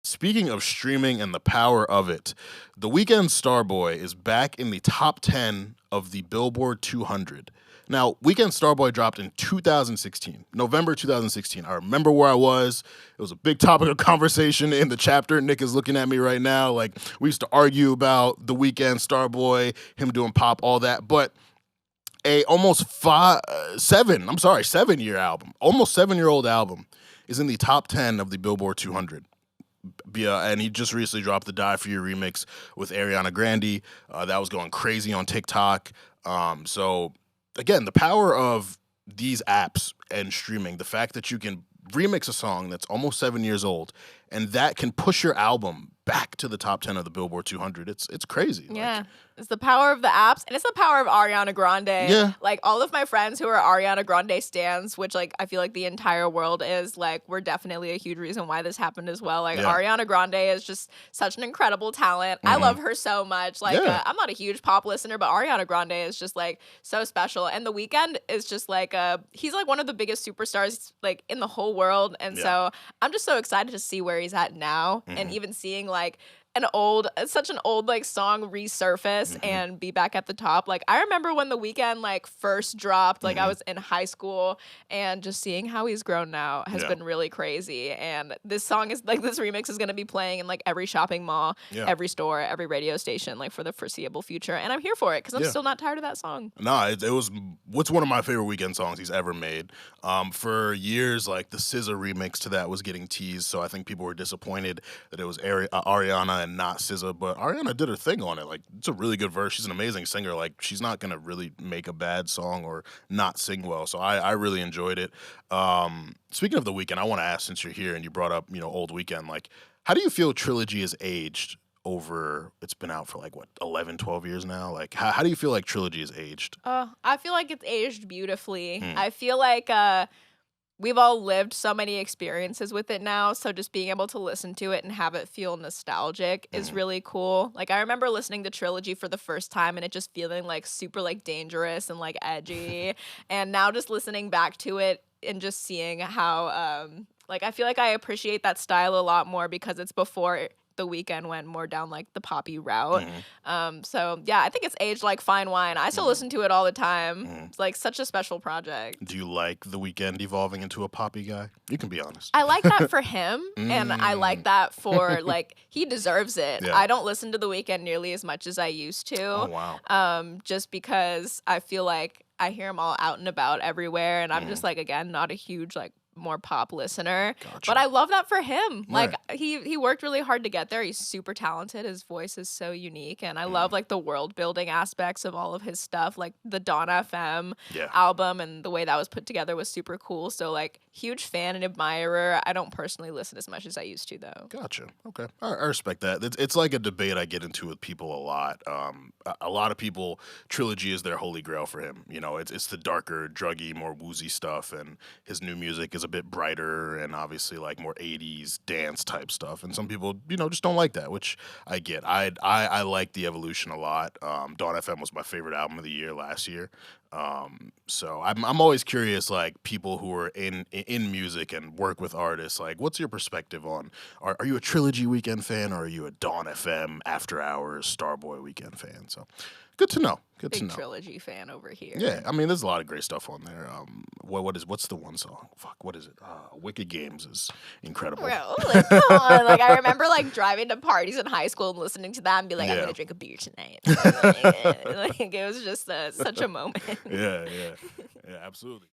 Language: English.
speaking of streaming and the power of it, the Weeknd Starboy is back in the top 10 of the Billboard 200. Now, Weeknd Starboy dropped in 2016, November 2016. I remember where I was. It was a big topic of conversation in the chapter. Nick is looking at me right now. Like, we used to argue about the Weeknd Starboy, him doing pop, all that. But a almost 7-year album, almost 7-year-old album is in the top 10 of the Billboard 200. And he just recently dropped the Die For You remix with Ariana Grande. That was going crazy on TikTok. So, again, the power of these apps and streaming, the fact that you can remix a song that's almost 7 years old and that can push your album back to the top 10 of the Billboard 200. It's crazy. Yeah. It's the power of the apps, and it's the power of Ariana Grande. Yeah. Like, all of my friends who are Ariana Grande stans, which, like, I feel like the entire world is, like, we're definitely a huge reason why this happened as well. Like, Ariana Grande is just such an incredible talent. I love her so much. Like, I'm not a huge pop listener, but Ariana Grande is just, like, so special. And The Weeknd is just, like, he's, like, one of the biggest superstars, like, in the whole world. And so I'm just so excited to see where he's at now, and even seeing, like, such an old like song resurface and be back at the top. Like, I remember when The Weeknd like first dropped, like I was in high school, and just seeing how he's grown now has been really crazy. And this song is like, this remix is going to be playing in like every shopping mall, every store, every radio station, like for the foreseeable future. And I'm here for it because I'm still not tired of that song. Nah, it was what's one of my favorite Weeknd songs he's ever made. For years, like the SZA remix to that was getting teased, so I think people were disappointed that it was Ariana and not SZA, but Ariana did her thing on it. Like, it's a really good verse. She's an amazing singer. Like, she's not gonna really make a bad song or not sing well. So I really enjoyed it. Speaking of The Weeknd, I want to ask, since you're here and you brought up, old Weeknd, like, how do you feel Trilogy has aged over, it's been out for like, what, 11, 12 years now? Like, how do you feel like Trilogy has aged? I feel like it's aged beautifully. I feel like we've all lived so many experiences with it now, so just being able to listen to it and have it feel nostalgic is really cool. Like, I remember listening to Trilogy for the first time and it just feeling like super like dangerous and like edgy. And now just listening back to it and just seeing how like, I feel like I appreciate that style a lot more because it's before The Weeknd went more down like the poppy route. So yeah, I think it's aged like fine wine. I still listen to it all the time. It's like such a special project. Do you like The Weeknd evolving into a poppy guy? You can be honest. I like that for him, and I like that for like, he deserves it. I don't listen to The Weeknd nearly as much as I used to. Oh wow. Just because I feel like I hear him all out and about everywhere, and I'm just like, again, not a huge like more pop listener. But I love that for him. Like, he worked really hard to get there. He's super talented. His voice is so unique, and I love like the world building aspects of all of his stuff. Like the Dawn FM album and the way that was put together was super cool. So like, huge fan and admirer. I don't personally listen as much as I used to though. Gotcha. Okay. I respect that. It's like a debate I get into with people a lot. A lot of people, Trilogy is their holy grail for him. It's the darker, druggy, more woozy stuff, and his new music is a bit brighter and obviously like more 80s dance type stuff. And some people, just don't like that, which I get. I like the evolution a lot. Dawn FM was my favorite album of the year last year. So I'm always curious, like, people who are in music and work with artists, like, what's your perspective on, are you a Trilogy Weeknd fan, or are you a Dawn FM After Hours Starboy Weeknd fan? So good to know. Good to know. Big Trilogy fan over here. Yeah, I mean, there's a lot of great stuff on there. What's the one song? Fuck, what is it? Wicked Games is incredible. Bro, like, come on. Like, I remember like driving to parties in high school and listening to that and be like, I'm gonna drink a beer tonight. Like, it was just such a moment. Yeah, absolutely.